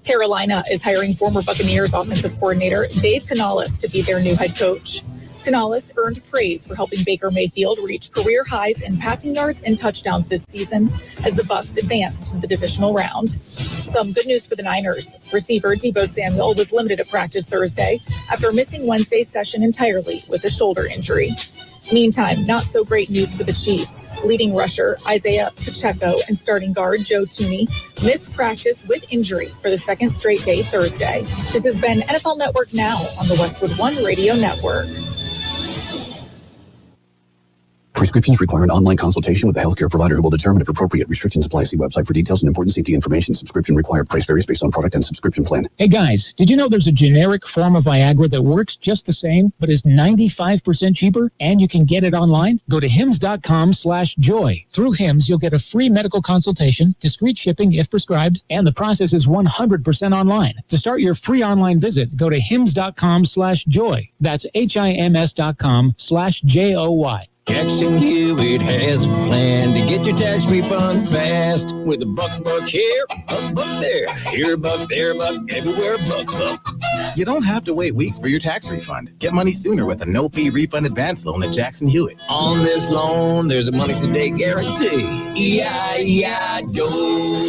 Carolina is hiring former Buccaneers offensive coordinator Dave Canales to be their new head coach. Canales earned praise for helping Baker Mayfield reach career highs in passing yards and touchdowns this season as the Bucs advanced to the divisional round. Some good news for the Niners. Receiver Deebo Samuel was limited at practice Thursday after missing Wednesday's session entirely with a shoulder injury. Meantime, not so great news for the Chiefs. Leading rusher Isaiah Pacheco and starting guard Joe Thuney missed practice with injury for the second straight day Thursday. This has been NFL Network Now on the Westwood One Radio Network. Prescriptions require an online consultation with a healthcare provider who will determine if appropriate. Restrictions apply. See website for details and important safety information. Subscription required. Price varies based on product and subscription plan. Hey guys, did you know there's a generic form of Viagra that works just the same, but is 95% cheaper, and you can get it online? Go to hims.com/joy. Through Hims, you'll get a free medical consultation, discreet shipping if prescribed, and the process is 100% online. To start your free online visit, go to hims.com/joy. That's HIMS.com/JOY. Jackson Hewitt has a plan to get your tax refund fast. With a buck here, a buck there. Here a buck, there a buck, everywhere a buck. You don't have to wait weeks for your tax refund. Get money sooner with a no-fee refund advance loan at Jackson Hewitt. On this loan, there's a money today guarantee. E-I-E-I-O.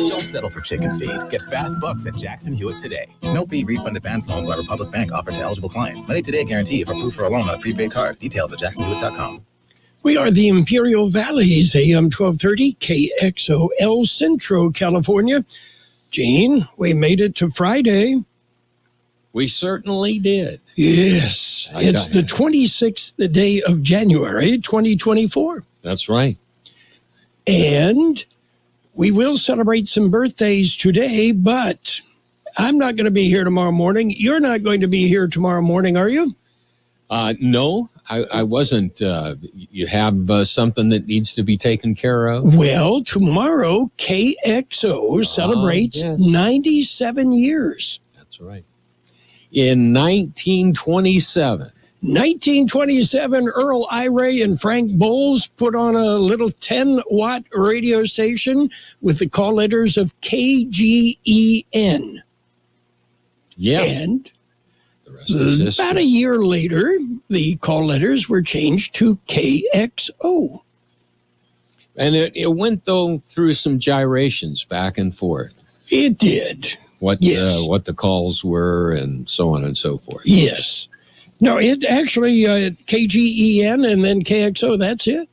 Don't settle for chicken feed. Get fast bucks at Jackson Hewitt today. No-fee refund advance loans by Republic Bank offered to eligible clients. Money today guarantee if approved for a loan on a prepaid card. Details at jacksonhewitt.com. We are the Imperial Valleys, AM 1230, KXO, El Centro, California. Gene, we made it to Friday. We certainly did. Yes. It's the 26th day of January, 2024. That's right. And we will celebrate some birthdays today, but I'm not going to be here tomorrow morning. You're not going to be here tomorrow morning, are you? No, I wasn't. You have something that needs to be taken care of? Well, tomorrow, KXO celebrates 97 years. That's right. In 1927. 1927, Earl Iray and Frank Bowles put on a little 10-watt radio station with the call letters of KGEN. Yeah. And about a year later, the call letters were changed to KXO. And it went, though, through some gyrations back and forth. It did. What the calls were and so on and so forth. Yes. No, it actually, KGEN and then KXO, that's it.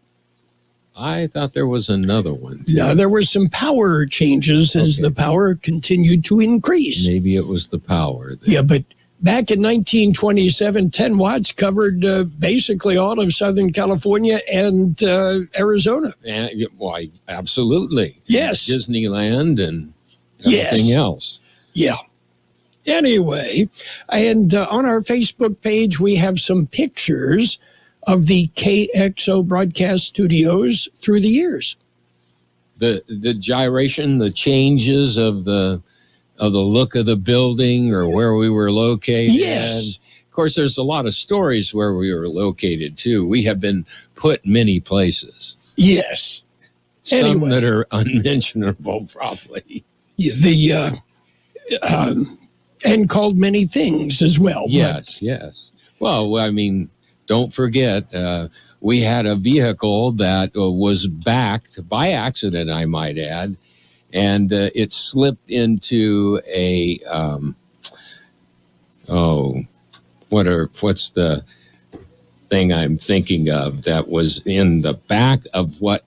I thought there was another one, too. No, there were some power changes as the power continued to increase. Maybe it was the power. Yeah, but back in 1927, 10 watts covered basically all of Southern California and Arizona. Why, absolutely. Yes. Disneyland and everything else. Yeah. Anyway, and on our Facebook page, we have some pictures of the KXO broadcast studios through the years. The gyration, the changes of the look of the building or where we were located. Yes. Of course, there's a lot of stories where we were located, too. We have been put many places. Yes. Some that are unmentionable, probably. Yeah, and called many things as well. Yes. Well, I mean, don't forget, we had a vehicle that was backed by accident, I might add, and it slipped into a, what's the thing I'm thinking of that was in the back of what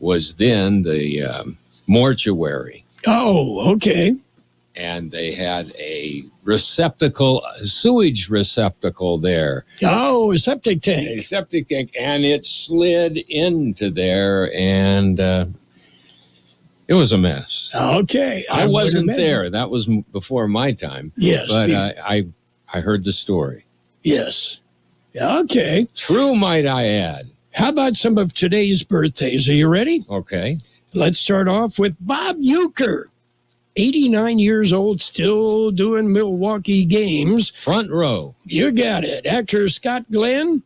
was then the mortuary. Oh, okay. And they had a sewage receptacle there. Oh, a septic tank. A septic tank, and it slid into there, and it was a mess. Okay. I wasn't there. That was before my time. Yes. But I heard the story. Yes. Okay. True, might I add. How about some of today's birthdays? Are you ready? Okay. Let's start off with Bob Uecker. 89 years old, still doing Milwaukee games. Front row. You got it. Actor Scott Glenn,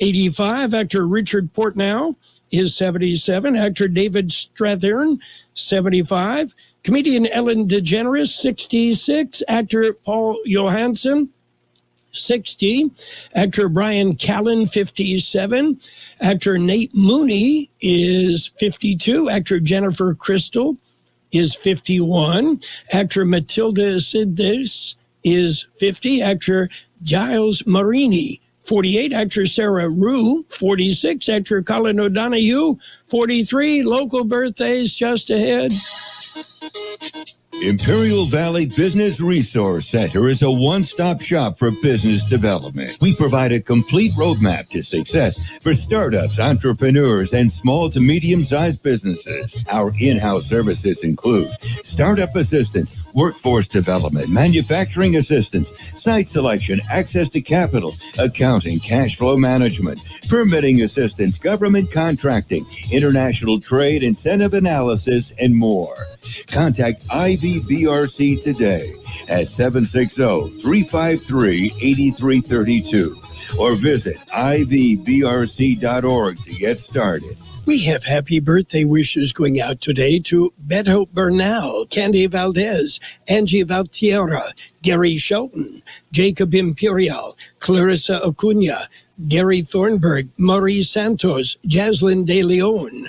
85. Actor Richard Portnow is 77. Actor David Strathern, 75. Comedian Ellen DeGeneres, 66. Actor Paul Johansson, 60. Actor Brian Callen, 57. Actor Nate Mooney is 52. Actor Jennifer Crystal is 51. Actor Matilda Sidis is 50. Actor Giles Marini, 48. Actor Sarah Rue, 46. Actor Colin O'Donoghue, 43. Local birthdays just ahead. Imperial Valley Business Resource Center is a one-stop shop for business development. We provide a complete roadmap to success for startups, entrepreneurs, and small to medium-sized businesses. Our in-house services include startup assistance, workforce development, manufacturing assistance, site selection, access to capital, accounting, cash flow management, permitting assistance, government contracting, international trade, incentive analysis, and more. Contact IVBRC today at 760-353-8332 or visit ivbrc.org to get started. We have happy birthday wishes going out today to Beto Bernal, Candy Valdez, Angie Valtierra, Gary Shelton, Jacob Imperial, Clarissa Acuna, Gary Thornburg, Maurice Santos, Jaslyn De Leon,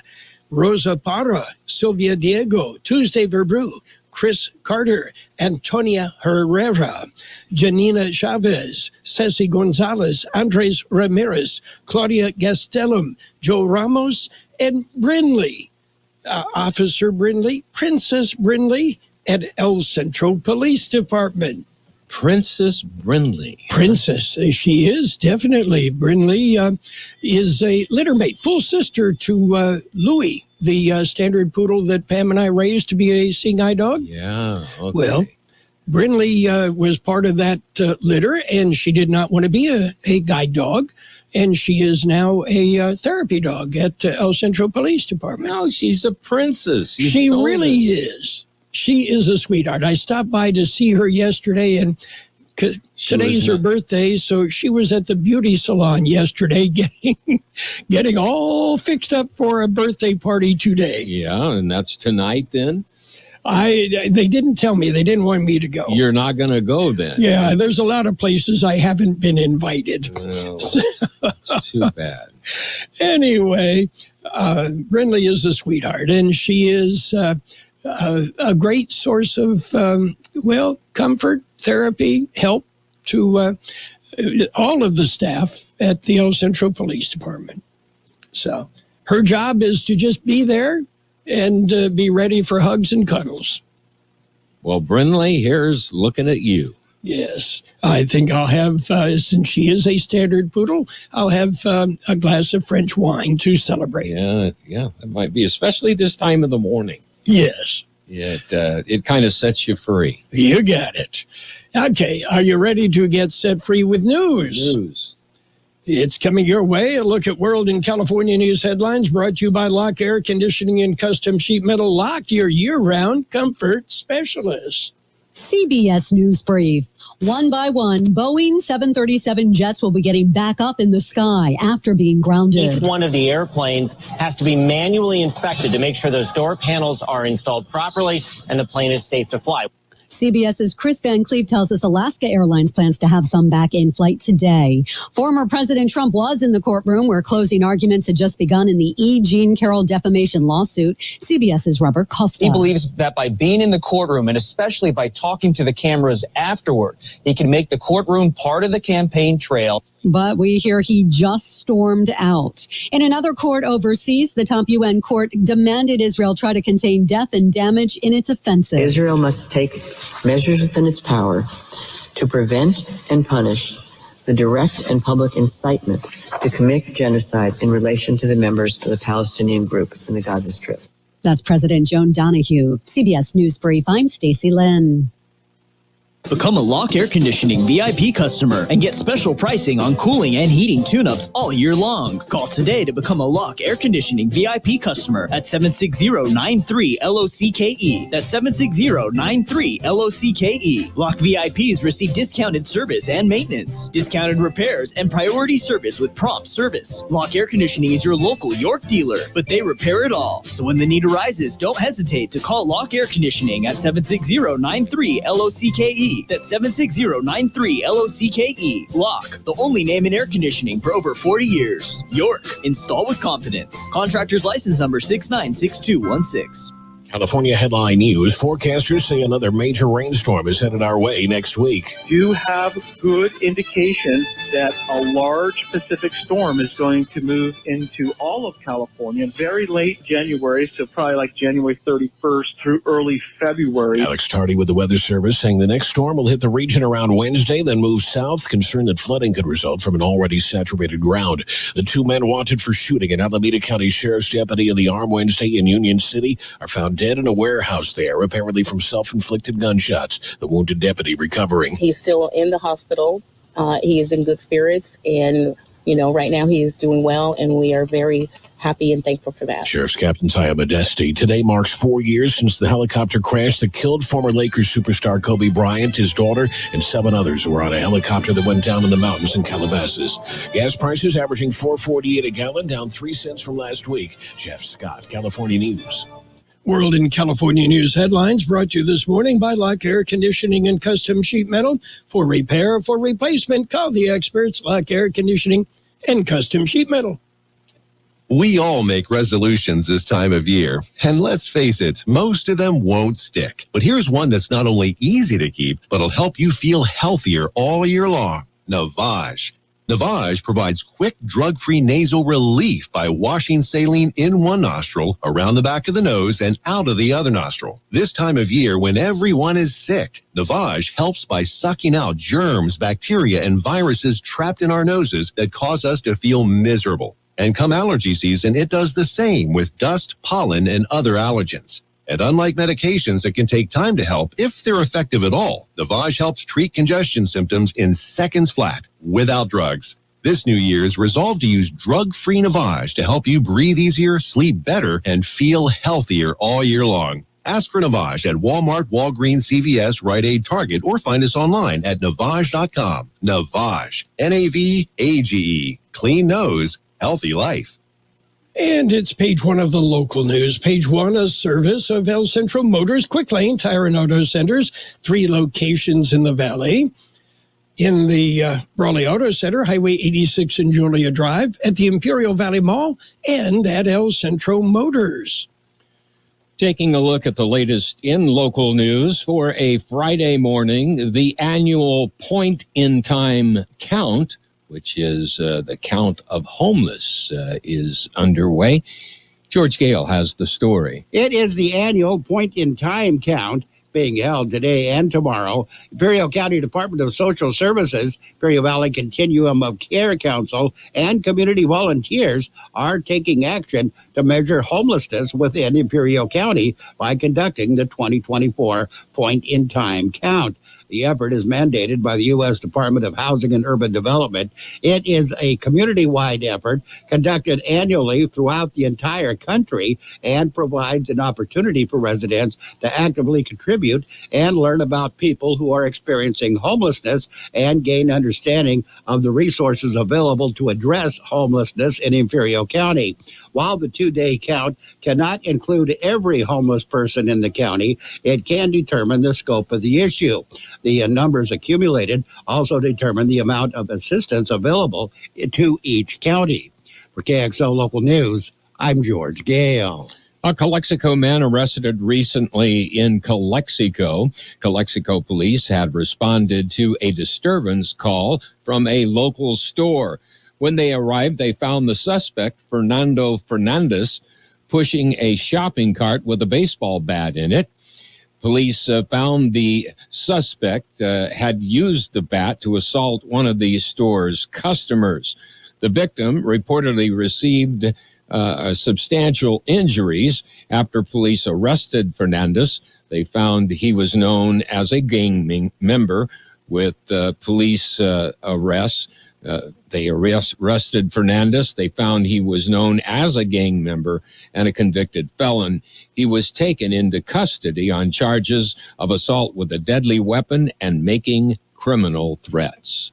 Rosa Parra, Sylvia Diego, Tuesday Verbrew, Chris Carter, Antonia Herrera, Janina Chavez, Ceci Gonzalez, Andres Ramirez, Claudia Gastelum, Joe Ramos, and Brindley, Officer Brindley, Princess Brindley, at El Centro Police Department. Princess Brindley. Princess, she is definitely. Brindley is a littermate, full sister to Louie, the standard poodle that Pam and I raised to be a seeing eye dog. Yeah, okay. Well, Brindley was part of that litter, and she did not want to be a guide dog, and she is now a therapy dog at El Centro Police Department. No, she's a princess. She really is. She is a sweetheart. I stopped by to see her yesterday, and today's her birthday, so she was at the beauty salon yesterday getting all fixed up for a birthday party today. Yeah, and that's tonight then? They didn't tell me. They didn't want me to go. You're not going to go then? Yeah, there's a lot of places I haven't been invited. No, it's too bad. Anyway, Brindley is a sweetheart, and she is a great source of, comfort, therapy, help to all of the staff at the El Centro Police Department. So her job is to just be there and be ready for hugs and cuddles. Well, Brindley, here's looking at you. Yes, I think I'll have, since she is a standard poodle, I'll have a glass of French wine to celebrate. Yeah, that might be, especially this time of the morning. Yes. It kind of sets you free. You got it. Okay, are you ready to get set free with news? It's coming your way. A look at world and California news headlines brought to you by Lock Air Conditioning and Custom Sheet Metal. Lock, your year-round comfort specialist. CBS News Brief. One by one, Boeing 737 jets will be getting back up in the sky after being grounded. Each one of the airplanes has to be manually inspected to make sure those door panels are installed properly and the plane is safe to fly. CBS's Chris Van Cleave tells us Alaska Airlines plans to have some back in flight today. Former President Trump was in the courtroom where closing arguments had just begun in the E. Jean Carroll defamation lawsuit. CBS's Robert Costa. He believes that by being in the courtroom and especially by talking to the cameras afterward, he can make the courtroom part of the campaign trail. But we hear he just stormed out. In another court overseas, the top UN court demanded Israel try to contain death and damage in its offensive. Israel must take measures within its power to prevent and punish the direct and public incitement to commit genocide in relation to the members of the Palestinian group in the Gaza Strip. That's President Joan Donahue. CBS News Brief, I'm Stacey Lynn. Become a Lock Air Conditioning VIP customer and get special pricing on cooling and heating tune-ups all year long. Call today to become a Lock Air Conditioning VIP customer at 760-93-LOCKE. That's 760-93-LOCKE. Lock VIPs receive discounted service and maintenance, discounted repairs, and priority service with prompt service. Lock Air Conditioning is your local York dealer, but they repair it all. So when the need arises, don't hesitate to call Lock Air Conditioning at 760-93-LOCKE. That's 760-93-LOCKE. Lock, the only name in air conditioning for over 40 years. York, install with confidence. Contractor's license number 696216. California headline news. Forecasters say another major rainstorm is headed our way next week. Do have good indications that a large Pacific storm is going to move into all of California very late January, so probably like January 31st through early February. Alex Tardy with the Weather Service saying the next storm will hit the region around Wednesday, then move south, concerned that flooding could result from an already saturated ground. The two men wanted for shooting an Alameda County Sheriff's deputy in the arm Wednesday in Union City are found dead in a warehouse there, apparently from self-inflicted gunshots. The wounded deputy recovering. He's still in the hospital. He is in good spirits, and right now he is doing well, and we are very happy and thankful for that. Sheriff's Captain Taya Modesti. Today marks 4 years since the helicopter crash that killed former Lakers superstar Kobe Bryant, his daughter, and 7 others who were on a helicopter that went down in the mountains in Calabasas. Gas prices averaging $4.48 a gallon, down 3 cents from last week. Jeff Scott, California News. World in California News headlines brought to you this morning by Lock Air Conditioning and Custom Sheet Metal. For repair, for replacement, call the experts, Lock Air Conditioning and Custom Sheet Metal. We all make resolutions this time of year, and let's face it, most of them won't stick. But here's one that's not only easy to keep, but will help you feel healthier all year long. Navage. Navage provides quick, drug-free nasal relief by washing saline in one nostril, around the back of the nose, and out of the other nostril. This time of year, when everyone is sick, Navage helps by sucking out germs, bacteria, and viruses trapped in our noses that cause us to feel miserable. And come allergy season, it does the same with dust, pollen, and other allergens. And unlike medications that can take time to help, if they're effective at all, Navage helps treat congestion symptoms in seconds flat, without drugs. This New Year's, resolve to use drug-free Navage to help you breathe easier, sleep better, and feel healthier all year long. Ask for Navage at Walmart, Walgreens, CVS, Rite Aid, Target, or find us online at Navage.com. Navage, N-A-V-A-G-E. Clean nose, healthy life. And it's page 1 of the local news. Page 1, a service of El Centro Motors Quick Lane Tire and Auto Centers, 3 locations in the valley. In the Brawley Auto Center, Highway 86 and Julia Drive, at the Imperial Valley Mall, and at El Centro Motors. Taking a look at the latest in local news for a Friday morning, the annual point-in-time count, which is the count of homeless, is underway. George Gale has the story. It is the annual point-in-time count being held today and tomorrow. Imperial County Department of Social Services, Imperial Valley Continuum of Care Council, and community volunteers are taking action to measure homelessness within Imperial County by conducting the 2024 point-in-time count. The effort is mandated by the U.S. Department of Housing and Urban Development. It is a community-wide effort conducted annually throughout the entire country and provides an opportunity for residents to actively contribute and learn about people who are experiencing homelessness and gain understanding of the resources available to address homelessness in Imperial County. While the 2-day count cannot include every homeless person in the county, it can determine the scope of the issue. The numbers accumulated also determine the amount of assistance available to each county. For KXO Local News, I'm George Gale. A Calexico man arrested recently in Calexico. Calexico police had responded to a disturbance call from a local store. When they arrived, they found the suspect, Fernando Fernandez, pushing a shopping cart with a baseball bat in it. Police found the suspect had used the bat to assault one of the store's customers. The victim reportedly received substantial injuries after police arrested Fernandez. They found he was known as a gang member with police arrests. They arrested Fernandez. They found he was known as a gang member and a convicted felon. He was taken into custody on charges of assault with a deadly weapon and making criminal threats.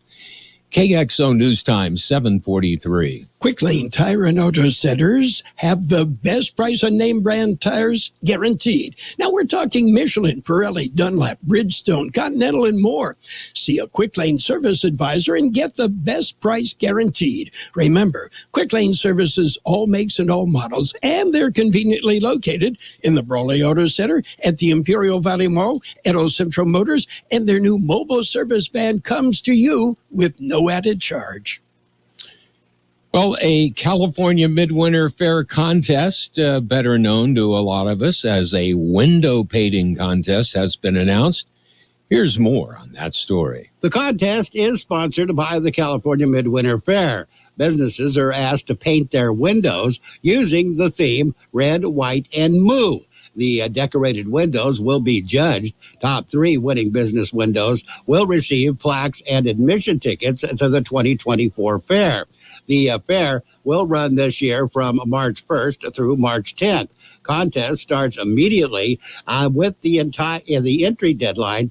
KXO News Time, 7:43. Quick Lane Tire and Auto Centers have the best price on name brand tires guaranteed. Now we're talking Michelin, Pirelli, Dunlop, Bridgestone, Continental, and more. See a Quick Lane service advisor and get the best price guaranteed. Remember, Quick Lane services all makes and all models, and they're conveniently located in the Brawley Auto Center, at the Imperial Valley Mall, at Old Central Motors, and their new mobile service van comes to you with no added charge. Well, a California Midwinter Fair contest, better known to a lot of us as a window painting contest, has been announced. Here's more on that story. The contest is sponsored by the California Midwinter Fair. Businesses are asked to paint their windows using the theme Red, White, and Moo. The decorated windows will be judged. Top 3 winning business windows will receive plaques and admission tickets to the 2024 fair. The fair will run this year from March 1st through March 10th. Contest starts immediately with the entry deadline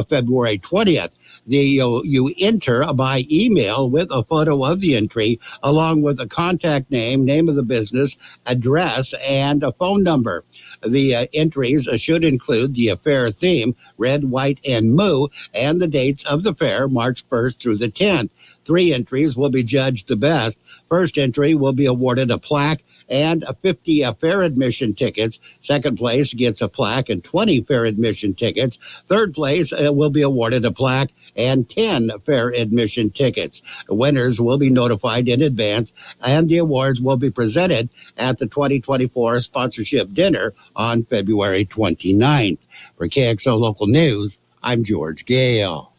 February 20th. You enter by email with a photo of the entry, along with a contact name, name of the business, address, and a phone number. The entries should include the fair theme, Red, White, and Moo, and the dates of the fair, March 1st through the 10th. 3 entries will be judged the best. First entry will be awarded a plaque and 50 fair admission tickets. Second place gets a plaque and 20 fair admission tickets. Third place will be awarded a plaque and 10 fair admission tickets. Winners will be notified in advance, and the awards will be presented at the 2024 sponsorship dinner on February 29th. For KXO Local News, I'm George Gale.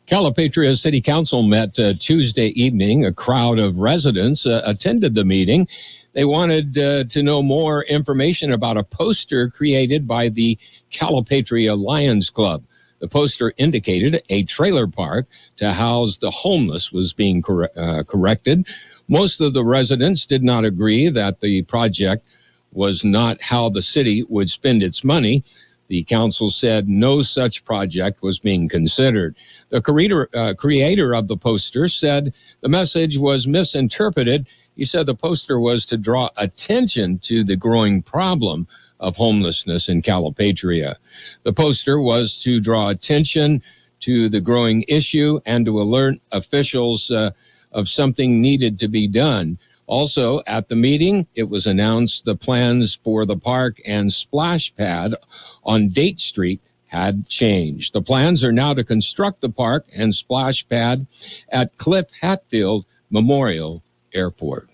Calipatria City Council met Tuesday evening. A crowd of residents attended the meeting. They wanted to know more information about a poster created by the Calipatria Lions Club. The poster indicated a trailer park to house the homeless was being corrected. Most of the residents did not agree that the project was not how the city would spend its money. The council said no such project was being considered. The creator of the poster said the message was misinterpreted. He said the poster was to draw attention to the growing problem of homelessness in Calipatria. The poster was to draw attention to the growing issue and to alert officials of something needed to be done. Also, at the meeting, it was announced the plans for the park and splash pad on Date Street had changed. The plans are now to construct the park and splash pad at Cliff Hatfield Memorial Airport.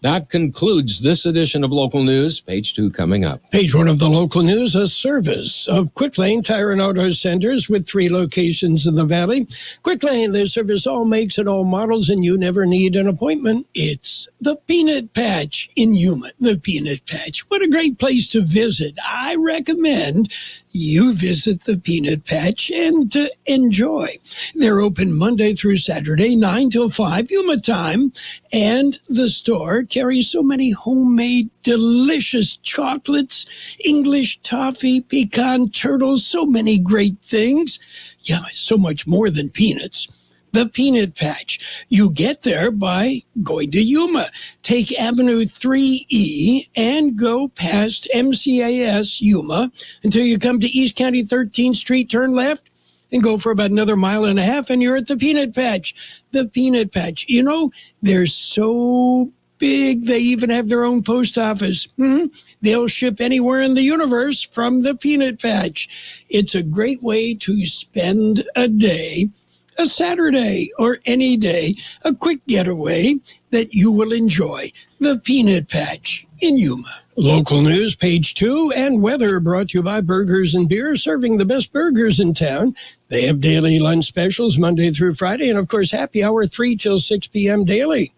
That concludes this edition of Local News. Page 2 coming up. Page 1 of the Local News, a service of Quick Lane Tire and Auto Centers with 3 locations in the Valley. Quick Lane, they service all makes and all models, and you never need an appointment. It's the Peanut Patch in Yuma. The Peanut Patch. What a great place to visit. I recommend you visit the Peanut Patch and enjoy. They're open Monday through Saturday, 9 till 5 Yuma time, and the store carries so many homemade, delicious chocolates, English toffee, pecan turtles, so many great things. Yeah, so much more than peanuts. The Peanut Patch. You get there by going to Yuma. Take Avenue 3E and go past MCAS Yuma until you come to East County 13th Street, turn left, and go for about another mile and a half, and you're at the Peanut Patch. The Peanut Patch. You know, they're so big, they even have their own post office. They'll ship anywhere in the universe from the Peanut Patch. It's a great way to spend a day, a Saturday or any day, a quick getaway that you will enjoy. The Peanut Patch in Yuma. Local News, Page 2, and weather brought to you by Burgers and Beer, serving the best burgers in town. They have daily lunch specials Monday through Friday, and of course, happy hour 3 till 6 p.m. daily.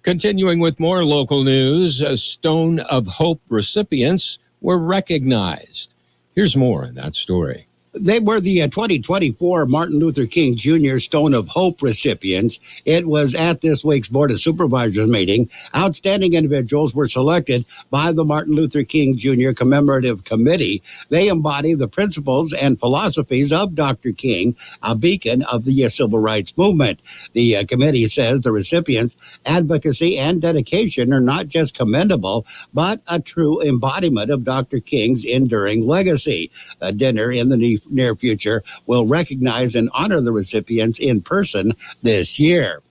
Continuing with more local news, Stone of Hope recipients were recognized. Here's more in that story. They were the 2024 Martin Luther King Jr. Stone of Hope recipients. It was at this week's Board of Supervisors meeting. Outstanding individuals were selected by the Martin Luther King Jr. Commemorative Committee. They embody the principles and philosophies of Dr. King, a beacon of the civil rights movement. The committee says the recipients' advocacy and dedication are not just commendable, but a true embodiment of Dr. King's enduring legacy. A dinner in the near future will recognize and honor the recipients in person this year.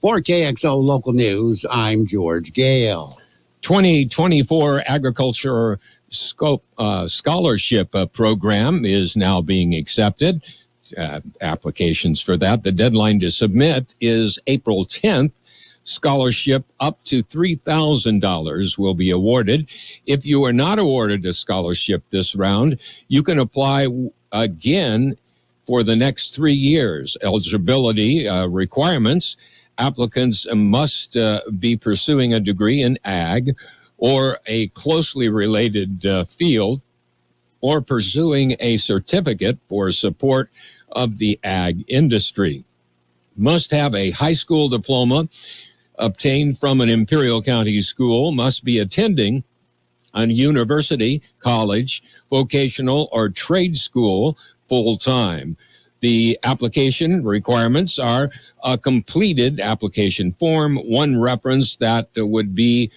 For KXO Local News, I'm George Gale. 2024 Agriculture Scholarship Program is now being accepted. Applications for that. The deadline to submit is April 10th. Scholarship up to $3,000 will be awarded. If you are not awarded a scholarship this round, you can apply again for the next 3 years. Eligibility requirements: applicants must be pursuing a degree in ag or a closely related field, or pursuing a certificate for support of the ag industry. Must have a high school diploma obtained from an Imperial County school, must be attending a university, college, vocational, or trade school full-time. The application requirements are a completed application form, one reference that would be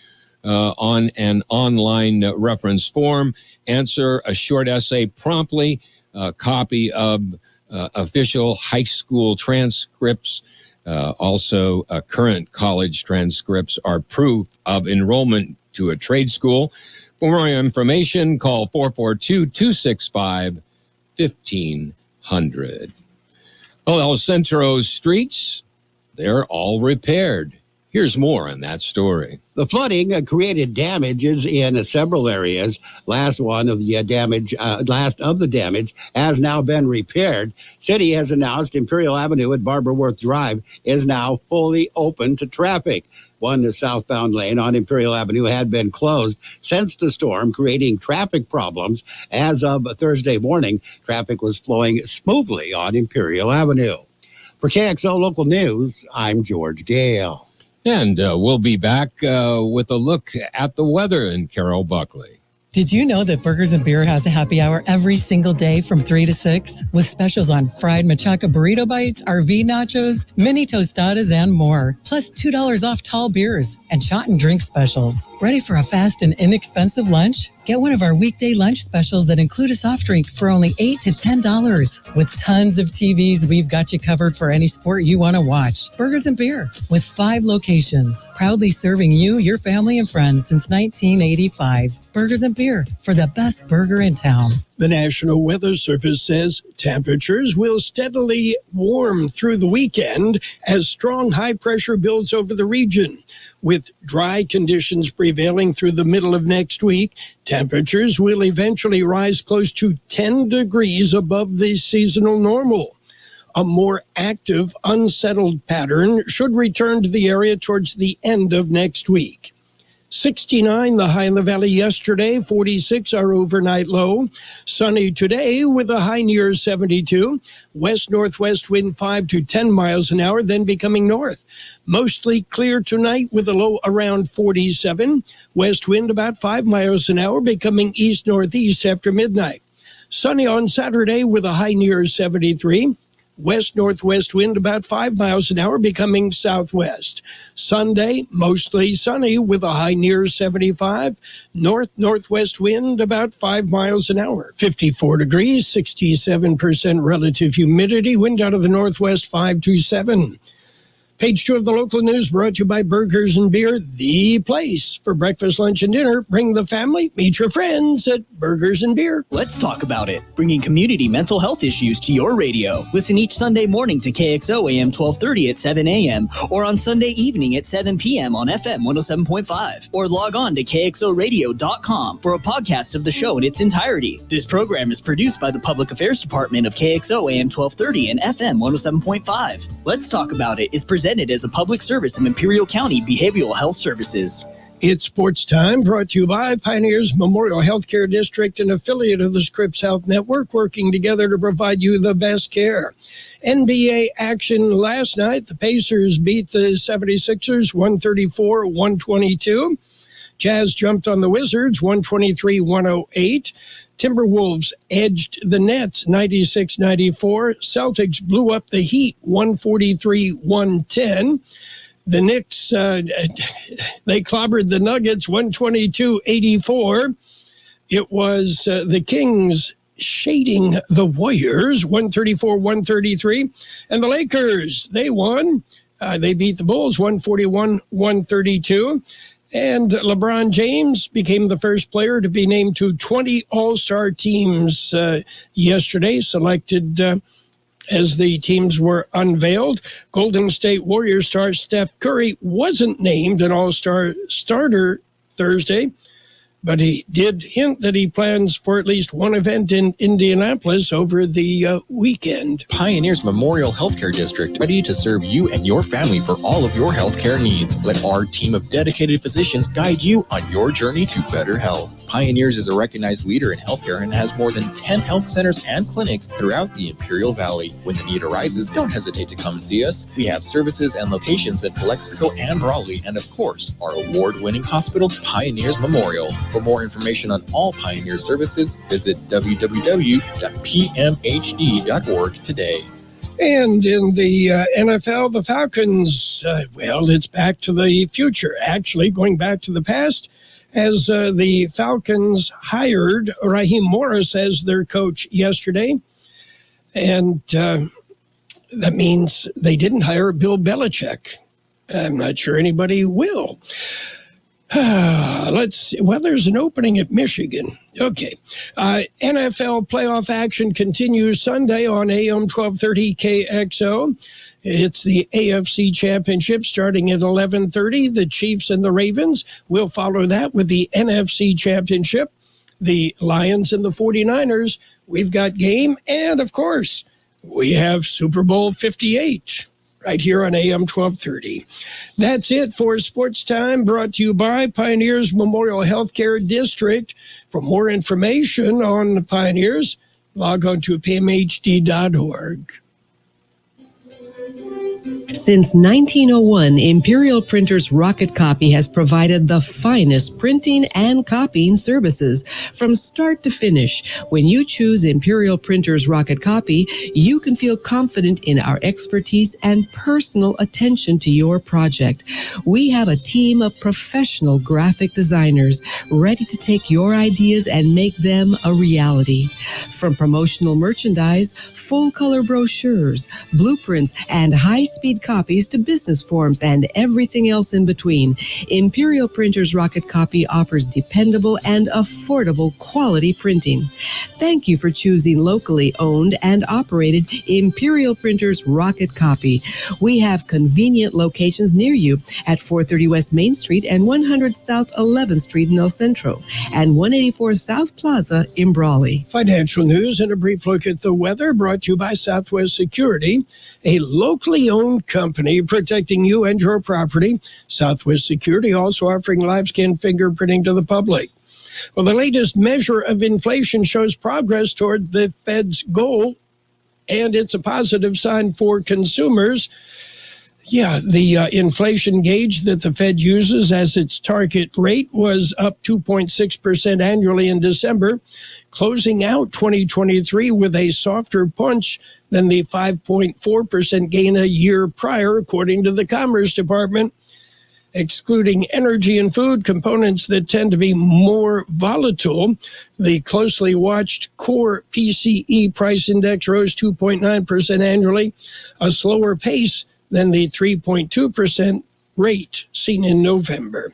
on an online reference form, answer a short essay promptly, a copy of official high school transcripts, also current college transcripts are proof of enrollment to a trade school. For more information, call 442-265-1500. El Centro streets, they're all repaired. Here's more on that story. The flooding created damages in several areas. Last of the damage has now been repaired. City has announced Imperial Avenue at Barbara Worth Drive is now fully open to traffic. One southbound lane on Imperial Avenue had been closed since the storm, creating traffic problems. As of Thursday morning, traffic was flowing smoothly on Imperial Avenue. For KXO Local News, I'm George Gale. And we'll be back with a look at the weather in Carroll, Buckley. Did you know that Burgers and Beer has a happy hour every single day from 3 to 6 with specials on fried machaca burrito bites, RV nachos, mini tostadas, and more. Plus $2 off tall beers and shot and drink specials. Ready for a fast and inexpensive lunch? Get one of our weekday lunch specials that include a soft drink for only $8 to $10. With tons of TVs, we've got you covered for any sport you want to watch. Burgers and Beer with 5 locations, proudly serving you, your family, and friends since 1985. Burgers and Beer for the best burger in town. The National Weather Service says temperatures will steadily warm through the weekend as strong high pressure builds over the region. With dry conditions prevailing through the middle of next week, temperatures will eventually rise close to 10 degrees above the seasonal normal. A more active, unsettled pattern should return to the area towards the end of next week. 69 the high in the valley yesterday, 46 our overnight low. Sunny today with a high near 72. West-northwest wind 5 to 10 miles an hour, then becoming north. Mostly clear tonight with a low around 47. West wind about 5 miles an hour, becoming east-northeast after midnight. Sunny on Saturday with a high near 73. West-northwest wind about 5 miles an hour, becoming southwest. Sunday, mostly sunny with a high near 75. North-northwest wind about 5 miles an hour. 54 degrees, 67% relative humidity. Wind out of the northwest 5 to 7. Page 2 of the local news brought to you by Burgers and Beer, the place for breakfast, lunch, and dinner. Bring the family, meet your friends at Burgers and Beer. Let's talk about it. Bringing community mental health issues to your radio. Listen each Sunday morning to KXO AM 1230 at 7 a.m. or on Sunday evening at 7 p.m. on FM 107.5. Or log on to KXORadio.com for a podcast of the show in its entirety. This program is produced by the Public Affairs Department of KXO AM 1230 and FM 107.5. Let's Talk About It is presented as a public service of Imperial County Behavioral Health Services. It's Sports Time, brought to you by Pioneers Memorial Healthcare District, an affiliate of the Scripps Health Network, working together to provide you the best care. NBA action last night. The Pacers beat the 76ers 134-122. Jazz jumped on the Wizards 123-108. Timberwolves edged the Nets 96-94. Celtics blew up the Heat 143-110. The Knicks, they clobbered the Nuggets 122-84. It was the Kings shading the Warriors 134-133. And the Lakers, they won. They beat the Bulls 141-132. And LeBron James became the first player to be named to 20 All-Star teams yesterday, selected as the teams were unveiled. Golden State Warriors star Steph Curry wasn't named an All-Star starter Thursday, but he did hint that he plans for at least one event in Indianapolis over the weekend. Pioneers Memorial Healthcare District, ready to serve you and your family for all of your healthcare needs. Let our team of dedicated physicians guide you on your journey to better health. Pioneers is a recognized leader in healthcare and has more than 10 health centers and clinics throughout the Imperial Valley. When the need arises, don't hesitate to come and see us. We have services and locations in Calexico and Raleigh, and of course, our award-winning hospital, Pioneers Memorial. For more information on all Pioneer services, visit www.pmhd.org today. And in the NFL, the Falcons, it's back to the future, actually, going back to the past, as the Falcons hired Raheem Morris as their coach yesterday. And that means they didn't hire Bill Belichick. I'm not sure anybody will. Let's see. Well, there's an opening at Michigan. Okay. NFL playoff action continues Sunday on AM 1230 KXO. It's the AFC Championship starting at 11:30. The Chiefs and the Ravens will follow that with the NFC Championship. The Lions and the 49ers. We've got game. And, of course, we have Super Bowl 58 right here on AM 1230. That's it for Sports Time, brought to you by Pioneers Memorial Healthcare District. For more information on the Pioneers, log on to pmhd.org. Since 1901, Imperial Printers Rocket Copy has provided the finest printing and copying services from start to finish. When you choose Imperial Printers Rocket Copy, you can feel confident in our expertise and personal attention to your project. We have a team of professional graphic designers ready to take your ideas and make them a reality. From promotional merchandise, full-color brochures, blueprints, and high-speed copies to business forms and everything else in between, Imperial Printers Rocket Copy offers dependable and affordable quality printing. Thank you for choosing locally owned and operated Imperial Printers Rocket Copy. We have convenient locations near you at 430 West Main Street and 100 South 11th Street in El Centro and 184 South Plaza in Brawley. Financial news and a brief look at the weather, brought to you by Southwest Security, a locally owned company protecting you and your property. Southwest Security also offering live scan fingerprinting to the public. Well, the latest measure of inflation shows progress toward the Fed's goal, and it's a positive sign for consumers. The inflation gauge that the Fed uses as its target rate was up 2.6% annually in December, closing out 2023 with a softer punch than the 5.4% gain a year prior, according to the Commerce Department. Excluding energy and food components that tend to be more volatile, the closely watched core PCE price index rose 2.9% annually, a slower pace than the 3.2% rate seen in November.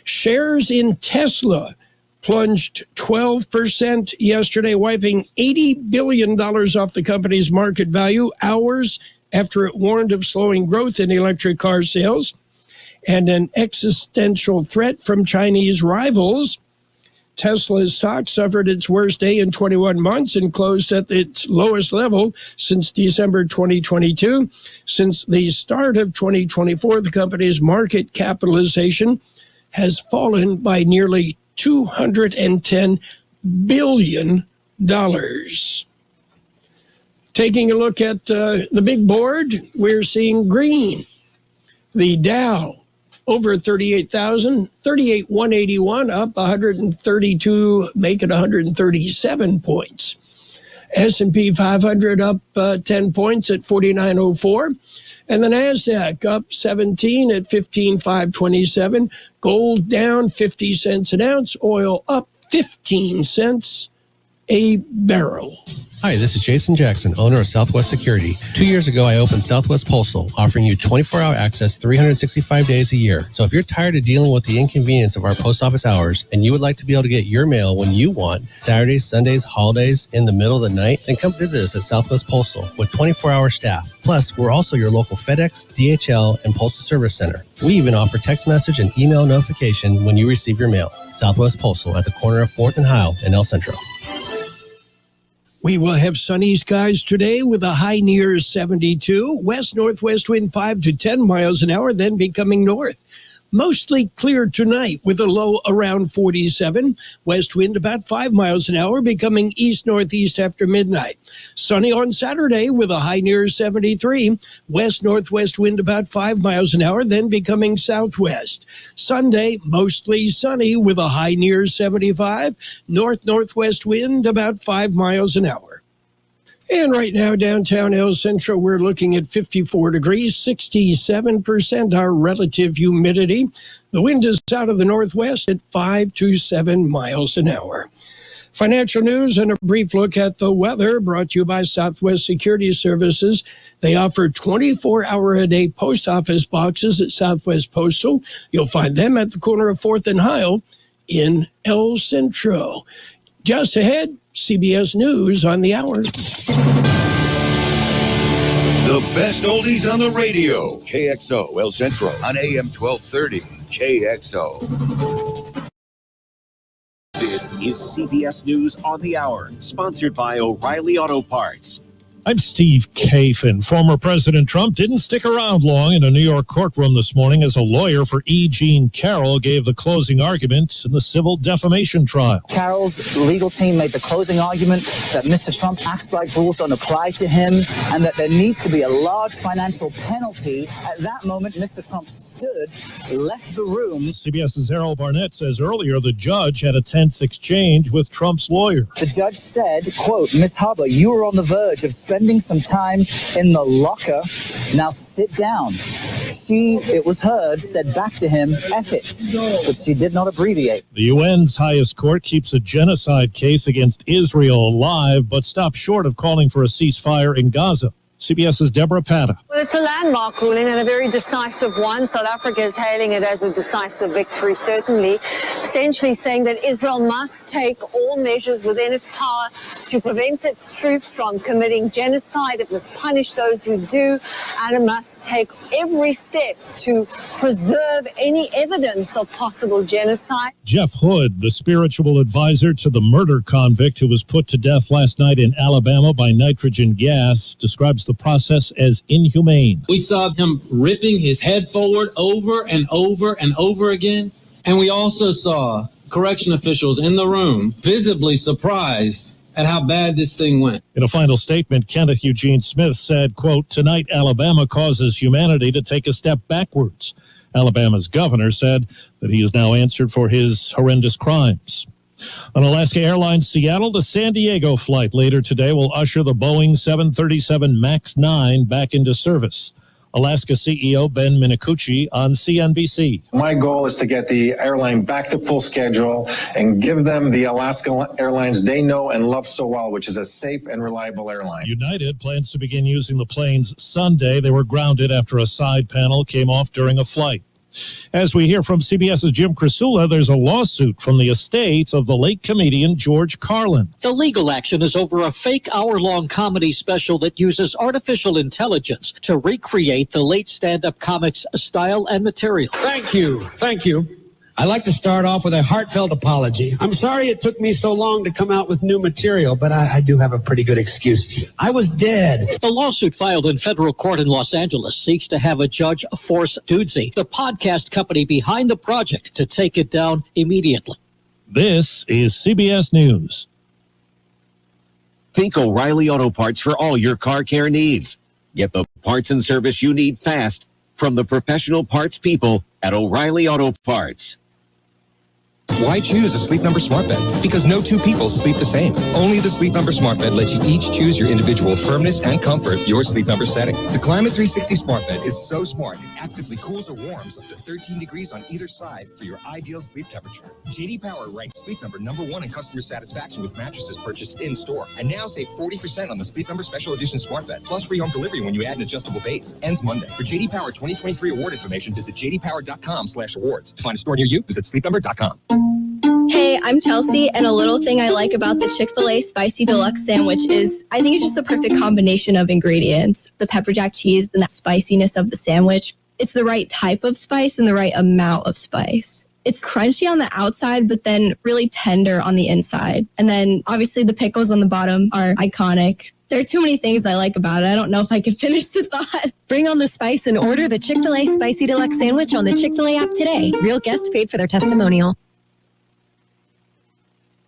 Shares in Tesla plunged 12% yesterday, wiping $80 billion off the company's market value hours after it warned of slowing growth in electric car sales and an existential threat from Chinese rivals. Tesla's stock suffered its worst day in 21 months and closed at its lowest level since December 2022. Since the start of 2024, the company's market capitalization has fallen by nearly $210 billion. Taking a look at the big board, we're seeing green. The Dow over 38,000, 38,181, up 132, make it 137 points. S&P 500 up 10 points at 4904. And the NASDAQ up 17 at 15,527. Gold down 50 cents an ounce. Oil up 15 cents a barrel. Hi, this is Jason Jackson, owner of Southwest Security. 2 years ago, I opened Southwest Postal, offering you 24-hour access 365 days a year. So if you're tired of dealing with the inconvenience of our post office hours and you would like to be able to get your mail when you want, Saturdays, Sundays, holidays, in the middle of the night, then come visit us at Southwest Postal with 24-hour staff. Plus, we're also your local FedEx, DHL, and Postal Service Center. We even offer text message and email notification when you receive your mail. Southwest Postal at the corner of 4th and Heil in El Centro. We will have sunny skies today with a high near 72. West-northwest wind 5 to 10 miles an hour, then becoming north. Mostly clear tonight with a low around 47. West wind about 5 miles an hour, becoming east-northeast after midnight. Sunny on Saturday with a high near 73. West-northwest wind about 5 miles an hour, then becoming southwest. Sunday, mostly sunny with a high near 75. North-northwest wind about 5 miles an hour. And right now, downtown El Centro, we're looking at 54 degrees, 67% our relative humidity. The wind is out of the northwest at 5 to 7 miles an hour. Financial news and a brief look at the weather brought to you by Southwest Security Services. They offer 24-hour-a-day post office boxes at Southwest Postal. You'll find them at the corner of 4th and Heil in El Centro. Just ahead, CBS News on the hour. The best oldies on the radio. KXO, El Centro, on AM 1230. KXO. This is CBS News on the Hour, sponsored by O'Reilly Auto Parts. I'm Steve Kafin. Former President Trump didn't stick around long in a New York courtroom this morning as a lawyer for E. Jean Carroll gave the closing argument in the civil defamation trial. Carroll's legal team made the closing argument that Mr. Trump acts like rules don't apply to him and that there needs to be a large financial penalty. At that moment, Mr. Trump stood, left the room. CBS's Errol Barnett says earlier the judge had a tense exchange with Trump's lawyer. The judge said, quote, Ms. Huber, you were on the verge of spending some time in the locker. Now sit down. She, it was heard, said back to him, F it. But she did not abbreviate. The UN's highest court keeps a genocide case against Israel alive, but stops short of calling for a ceasefire in Gaza. CBS's Deborah Patta. Well, it's a landmark ruling and a very decisive one. South Africa is hailing it as a decisive victory, certainly, essentially saying that Israel must take all measures within its power to prevent its troops from committing genocide. It must punish those who do, and it must take every step to preserve any evidence of possible genocide. Jeff Hood, the spiritual advisor to the murder convict who was put to death last night in Alabama by nitrogen gas, describes the process as inhumane. We saw him ripping his head forward over and over and over again. And we also saw correction officials in the room visibly surprised at how bad this thing went. In a final statement, Kenneth Eugene Smith said, quote, tonight Alabama causes humanity to take a step backwards. Alabama's governor said that he has now answered for his horrendous crimes. An Alaska Airlines Seattle to San Diego flight later today will usher the Boeing 737 MAX 9 back into service. Alaska CEO Ben Minicucci on CNBC. My goal is to get the airline back to full schedule and give them the Alaska Airlines they know and love so well, which is a safe and reliable airline. United plans to begin using the planes Sunday. They were grounded after a side panel came off during a flight. As we hear from CBS's Jim Krasula, there's a lawsuit from the estate of the late comedian George Carlin. The legal action is over a fake hour-long comedy special that uses artificial intelligence to recreate the late stand-up comic's style and material. Thank you. I'd like to start off with a heartfelt apology. I'm sorry it took me so long to come out with new material, but I do have a pretty good excuse. I was dead. The lawsuit filed in federal court in Los Angeles seeks to have a judge force Dudesy, the podcast company behind the project, to take it down immediately. This is CBS News. Think O'Reilly Auto Parts for all your car care needs. Get the parts and service you need fast from the professional parts people at O'Reilly Auto Parts. Why choose a Sleep Number smart bed? Because no two people sleep the same. Only the Sleep Number smart bed lets you each choose your individual firmness and comfort, your Sleep Number setting. The Climate 360 smart bed is so smart, it actively cools or warms up to 13 degrees on either side for your ideal sleep temperature. J.D. Power ranked Sleep Number #1 in customer satisfaction with mattresses purchased in-store. And now save 40% on the Sleep Number Special Edition smart bed, plus free home delivery when you add an adjustable base. Ends Monday. For J.D. Power 2023 award information, visit jdpower.com/awards. To find a store near you, visit sleepnumber.com. Hey, I'm Chelsea, and a little thing I like about the Chick-fil-A Spicy Deluxe Sandwich is I think it's just a perfect combination of ingredients. The pepper jack cheese and that spiciness of the sandwich. It's the right type of spice and the right amount of spice. It's crunchy on the outside, but then really tender on the inside. And then obviously the pickles on the bottom are iconic. There are too many things I like about it. I don't know if I can finish the thought. Bring on the spice and order the Chick-fil-A Spicy Deluxe Sandwich on the Chick-fil-A app today. Real guests paid for their testimonial.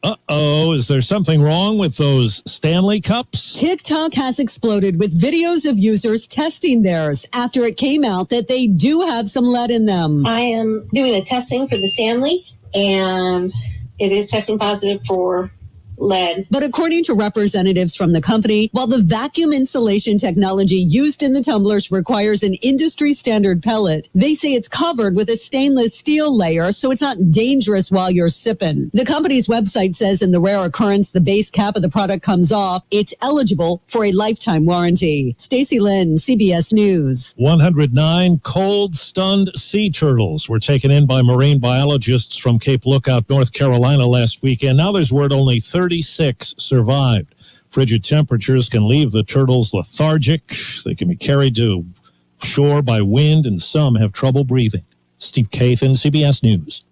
Uh-oh, is there something wrong with those Stanley Cups? TikTok has exploded with videos of users testing theirs after it came out that they do have some lead in them. I am doing a testing for the Stanley, and it is testing positive for lead. But according to representatives from the company, while the vacuum insulation technology used in the tumblers requires an industry standard pellet, they say it's covered with a stainless steel layer so it's not dangerous while you're sipping. The company's website says in the rare occurrence the base cap of the product comes off, it's eligible for a lifetime warranty. Stacey Lynn, CBS News. 109 cold-stunned sea turtles were taken in by marine biologists from Cape Lookout, North Carolina last weekend. Now there's word only 36 survived. Frigid temperatures can leave the turtles lethargic. They can be carried to shore by wind, and some have trouble breathing. Steve Kathan, CBS News.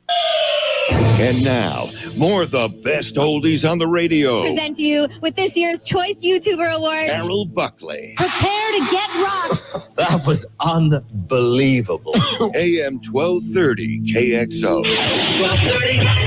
And now, more of the best oldies on the radio. Present you with this year's Choice YouTuber Award, Carroll Buckley. Prepare to get rocked. That was unbelievable. AM 1230 KXO. 1230.